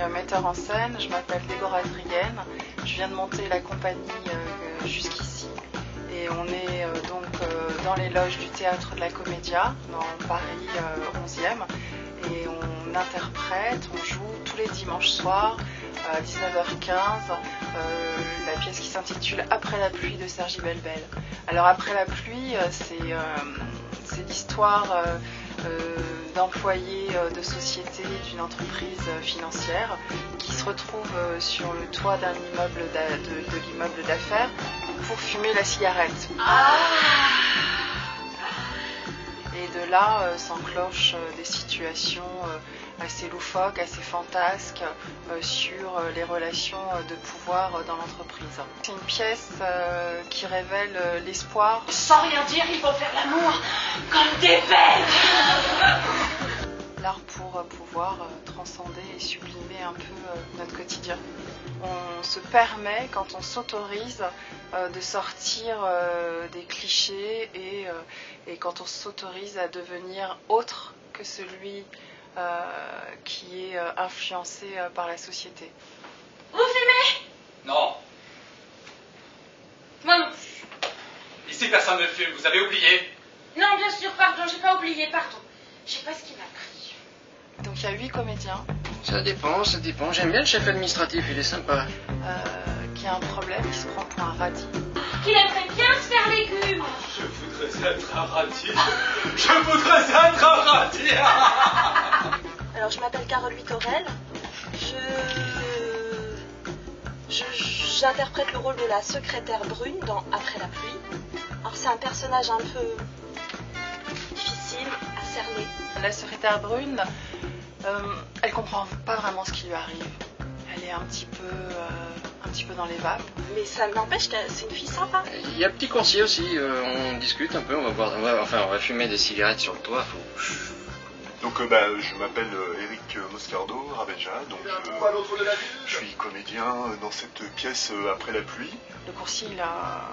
metteur en scène, je m'appelle Déborah Adrienne, je viens de monter la compagnie jusqu'ici et on est dans les loges du théâtre de la Commedia, dans Paris 11e, et on interprète, on joue tous les dimanches soirs à 19h15 la pièce qui s'intitule Après la pluie de Sergi Belbel. Alors Après la pluie, c'est l'histoire d'employés de société d'une entreprise financière qui se retrouvent sur le toit d'un immeuble de l'immeuble d'affaires pour fumer la cigarette. Et de là s'enclenchent des situations assez loufoques, assez fantasques sur les relations de pouvoir dans l'entreprise. C'est une pièce qui révèle l'espoir. Sans rien dire, il faut faire l'amour comme des bêtes. L'art pour pouvoir transcender et sublimer un peu notre quotidien. On se permet, quand on s'autorise, de sortir des clichés et quand on s'autorise à devenir autre que celui qui est influencé par la société. Vous fumez? Non. Moi non plus. Ici, personne ne fume, vous avez oublié? Non, bien sûr, pardon, j'ai pas oublié, pardon. Je sais pas ce qui m'a pris. Donc il y a 8 comédiens. Ça dépend. J'aime bien le chef administratif, il est sympa. Qui a un problème, il se prend pour un radis. Qu'il aimerait bien se faire légumes. Je voudrais être un radis. Je voudrais être un radis. Alors je m'appelle Carole Vitorel. J'interprète le rôle de la secrétaire brune dans Après la pluie. Alors c'est un personnage un peu difficile à cerner. La secrétaire brune, elle comprend pas vraiment ce qui lui arrive. Elle est un petit peu dans les vapes. Mais ça n'empêche que c'est une fille sympa. Il y a petit coursier aussi, on discute un peu, on va fumer des cigarettes sur le toit. Donc je m'appelle Eric Moscardo Raveja, donc je suis comédien dans cette pièce Après la pluie. Le coursier il a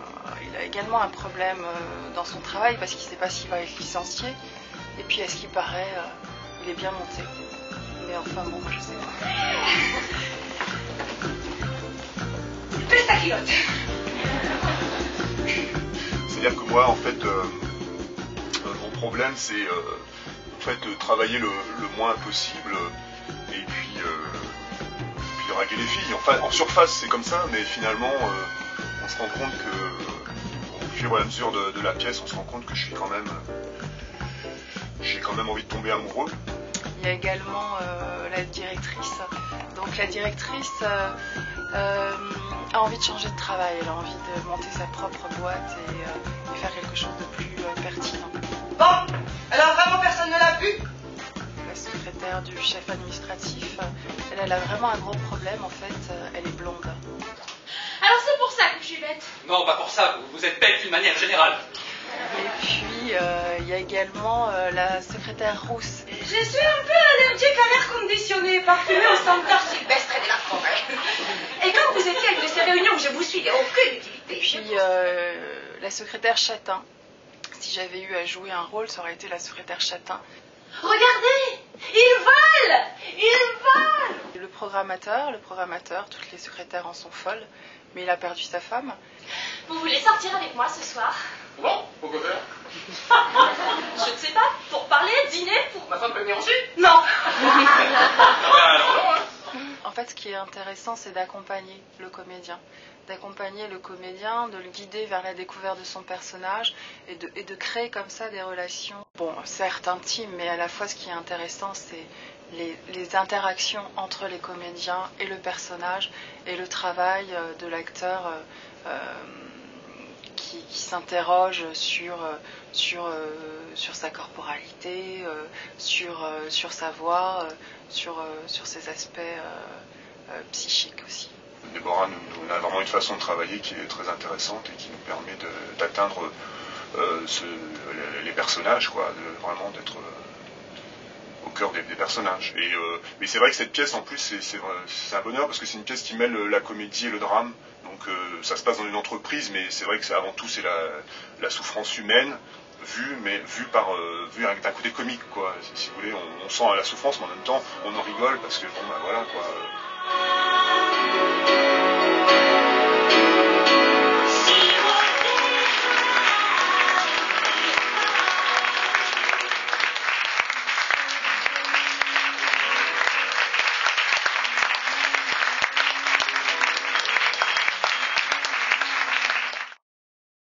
également un problème dans son travail parce qu'il ne sait pas s'il va être licencié. Et puis à ce qui paraît, il est bien monté. Mais enfin bon, moi je sais pas. Baisse ta culotte. C'est-à-dire que moi en fait mon problème c'est de travailler le moins possible et puis draguer les filles. Enfin, en surface c'est comme ça, mais finalement on se rend compte que au fur et à mesure de la pièce, on se rend compte que j'ai quand même envie de tomber amoureux. Il y a également la directrice. Donc la directrice a envie de changer de travail, elle a envie de monter sa propre boîte et faire quelque chose de plus pertinent. Bon, alors vraiment personne ne l'a vu? La secrétaire du chef administratif, elle a vraiment un gros problème en fait, elle est blonde. Alors c'est pour ça que je suis bête. Non, pas pour ça, vous êtes bête d'une manière générale. Et puis il y a également la secrétaire rousse. Je suis un peu allergique à l'air conditionné, parfumé au standard sylvestre et de la forêt. Et quand vous étiez avec de ces réunions où je vous suis, aucune utilité. Et puis la secrétaire châtain. Si j'avais eu à jouer un rôle, ça aurait été la secrétaire châtain. Regardez, ils volent. Le programmateur, toutes les secrétaires en sont folles, mais il a perdu sa femme. Vous voulez sortir avec moi ce soir? Bon, pourquoi faire? Je ne sais pas, pour parler, dîner, pour... Ma femme peut venir aussi? Non. Alors non, hein. En fait, ce qui est intéressant, c'est d'accompagner le comédien. De le guider vers la découverte de son personnage et de créer comme ça des relations, bon, certes intimes, mais à la fois ce qui est intéressant, c'est les interactions entre les comédiens et le personnage et le travail de l'acteur qui s'interroge sur sa corporalité, sur sa voix, sur ses aspects psychiques aussi. Déborah nous a vraiment une façon de travailler qui est très intéressante et qui nous permet d'atteindre les personnages, vraiment d'être au cœur des personnages. Mais c'est vrai que cette pièce, en plus, c'est un bonheur parce que c'est une pièce qui mêle la comédie et le drame. Donc ça se passe dans une entreprise, mais c'est vrai que avant tout c'est la souffrance humaine. vu avec un côté comique, quoi. Si vous voulez, on sent la souffrance, mais en même temps, on en rigole parce que bon, bah voilà, quoi.